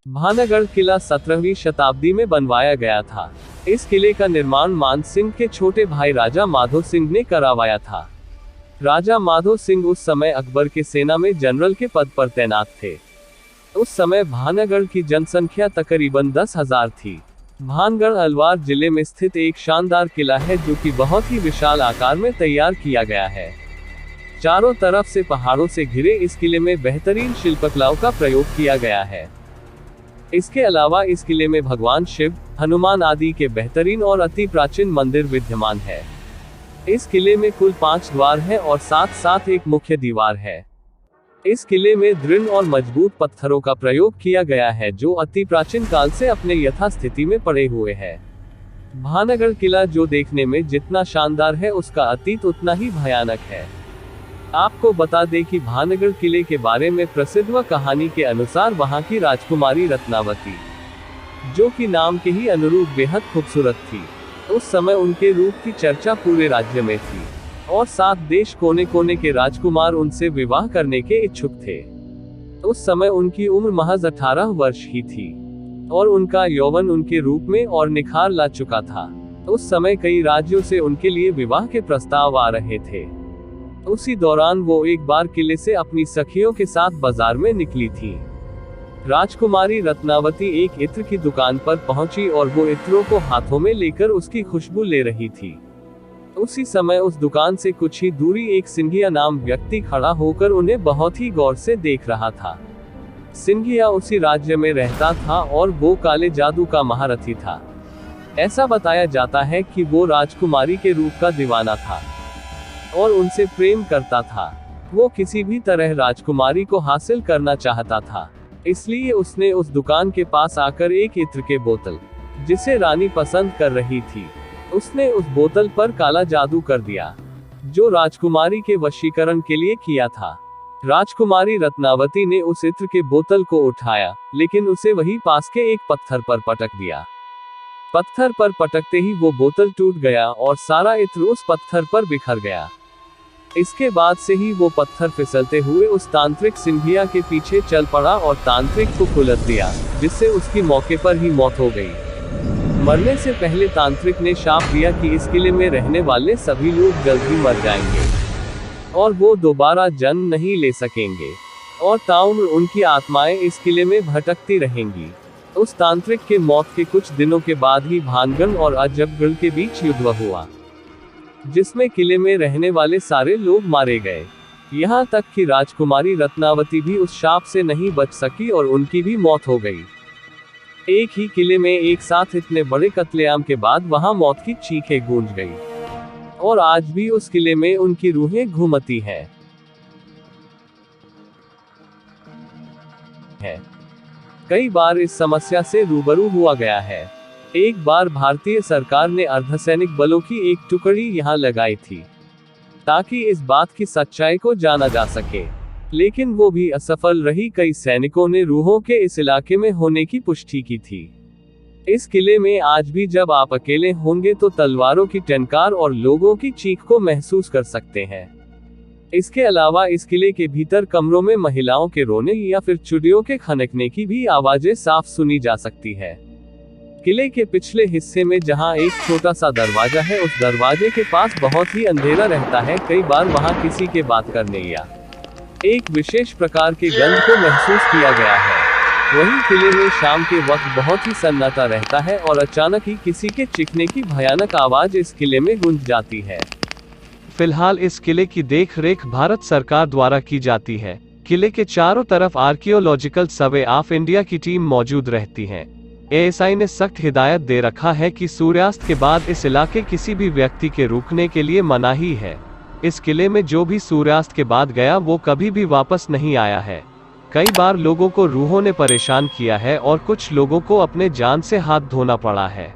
भानागढ़ किला 17वीं शताब्दी में बनवाया गया था। इस किले का निर्माण मान सिंह के छोटे भाई राजा माधो सिंह ने करवाया था। राजा माधो सिंह उस समय अकबर के सेना में जनरल के पद पर तैनात थे। उस समय भानागढ़ की जनसंख्या तकरीबन 10,000 थी। भानगढ़ अलवार जिले में स्थित एक शानदार किला है जो कि बहुत ही विशाल आकार में तैयार किया गया है। चारों तरफ से पहाड़ों से घिरे इस किले में बेहतरीन शिल्पकलाओं का प्रयोग किया गया है। इसके अलावा इस किले में भगवान शिव, हनुमान आदि के बेहतरीन और अति प्राचीन मंदिर विद्यमान है। इस किले में कुल 5 द्वार हैं और साथ साथ एक मुख्य दीवार है। इस किले में दृढ़ और मजबूत पत्थरों का प्रयोग किया गया है जो अति प्राचीन काल से अपने यथास्थिति में पड़े हुए हैं। भानागढ़ किला जो देखने में जितना शानदार है उसका अतीत उतना ही भयानक है। आपको बता दें कि भानागढ़ किले के बारे में प्रसिद्ध व कहानी के अनुसार वहां की राजकुमारी रत्नावती, जो कि नाम के ही अनुरूप बेहद खूबसूरत थी, उस समय उनके रूप की चर्चा पूरे राज्य में थी और 7 देश कोने कोने के राजकुमार उनसे विवाह करने के इच्छुक थे। उस समय उनकी उम्र महज 18 वर्ष ही थी और उनका यौवन उनके रूप में और निखार ला चुका था। उस समय कई राज्यों से उनके लिए विवाह के प्रस्ताव आ रहे थे। उसी दौरान वो एक बार किले से अपनी सखियों के साथ बाजार में निकली थी। राजकुमारी रत्नावती एक इत्र की दुकान पर पहुंची और वो इत्रों को हाथों में लेकर उसकी खुशबू ले रही थी। उसी समय उस दुकान से कुछ ही दूरी एक सिंघिया नाम व्यक्ति खड़ा होकर उन्हें बहुत ही गौर से देख रहा था। सिंघिया उसी राज्य में रहता था और वो काले जादू का महारथी था। ऐसा बताया जाता है कि वो राजकुमारी के रूप का दीवाना था और उनसे प्रेम करता था। वो किसी भी तरह राजकुमारी को हासिल करना चाहता था, इसलिए उसने उस दुकान के पास आकर एक इत्र के बोतल, जिसे रानी पसंद कर रही थी, उसने उस बोतल पर काला जादू कर दिया, जो राजकुमारी के वशीकरण के लिए किया था। राजकुमारी रत्नावती ने उस इत्र के बोतल को उठाया, लेकिन उसे वही पास के एक पत्थर पर पटक दिया। पत्थर पर पटकते ही वो बोतल टूट गया और सारा इत्र उस पत्थर पर बिखर गया। इसके बाद से ही वो पत्थर फिसलते हुए उस तांत्रिक सिंघिया के पीछे चल पड़ा और तांत्रिक को उलट दिया, जिससे उसकी मौके पर ही मौत हो गई। मरने से पहले तांत्रिक ने शाप दिया कि इस किले में रहने वाले सभी लोग जल्द ही मर जाएंगे और वो दोबारा जन्म नहीं ले सकेंगे और ताउम्र उनकी आत्माएं इस किले में भटकती रहेंगी। उस तांत्रिक के मौत के कुछ दिनों के बाद ही भानगढ़ और अजबगढ़ के बीच युद्ध हुआ, जिसमें किले में रहने वाले सारे लोग मारे गए। यहाँ तक कि राजकुमारी रत्नावती भी उस शाप से नहीं बच सकी और उनकी भी मौत हो गई। एक ही किले में एक साथ इतने बड़े कत्लेआम के बाद वहां मौत की चीखें गूंज गई और आज भी उस किले में उनकी रूहें घूमती हैं। कई बार इस समस्या से रूबरू हुआ गया है। एक बार भारतीय सरकार ने अर्धसैनिक बलों की एक टुकड़ी यहां लगाई थी ताकि इस बात की सच्चाई को जाना जा सके, लेकिन वो भी असफल रही। कई सैनिकों ने रूहों के इस इलाके में होने की पुष्टि की थी। इस किले में आज भी जब आप अकेले होंगे तो तलवारों की टंकार और लोगों की चीख को महसूस कर सकते हैं। इसके अलावा इस किले के भीतर कमरों में महिलाओं के रोने या फिर चिड़ियों के खनकने की भी आवाजें साफ सुनी जा सकती है। किले के पिछले हिस्से में जहां एक छोटा सा दरवाजा है, उस दरवाजे के पास बहुत ही अंधेरा रहता है। कई बार वहां किसी के बात करने या एक विशेष प्रकार के गंध को महसूस किया गया है। वहीं किले में शाम के वक्त बहुत ही सन्नाटा रहता है और अचानक ही किसी के चीखने की भयानक आवाज इस किले में गूंज जाती है। फिलहाल इस किले की देख-रेख भारत सरकार द्वारा की जाती है। किले के चारों तरफ आर्कियोलॉजिकल सर्वे ऑफ इंडिया की टीम मौजूद रहती है। एएसआई ने सख्त हिदायत दे रखा है कि सूर्यास्त के बाद इस इलाके किसी भी व्यक्ति के रुकने के लिए मनाही है। इस किले में जो भी सूर्यास्त के बाद गया वो कभी भी वापस नहीं आया है। कई बार लोगों को रूहों ने परेशान किया है और कुछ लोगों को अपने जान से हाथ धोना पड़ा है।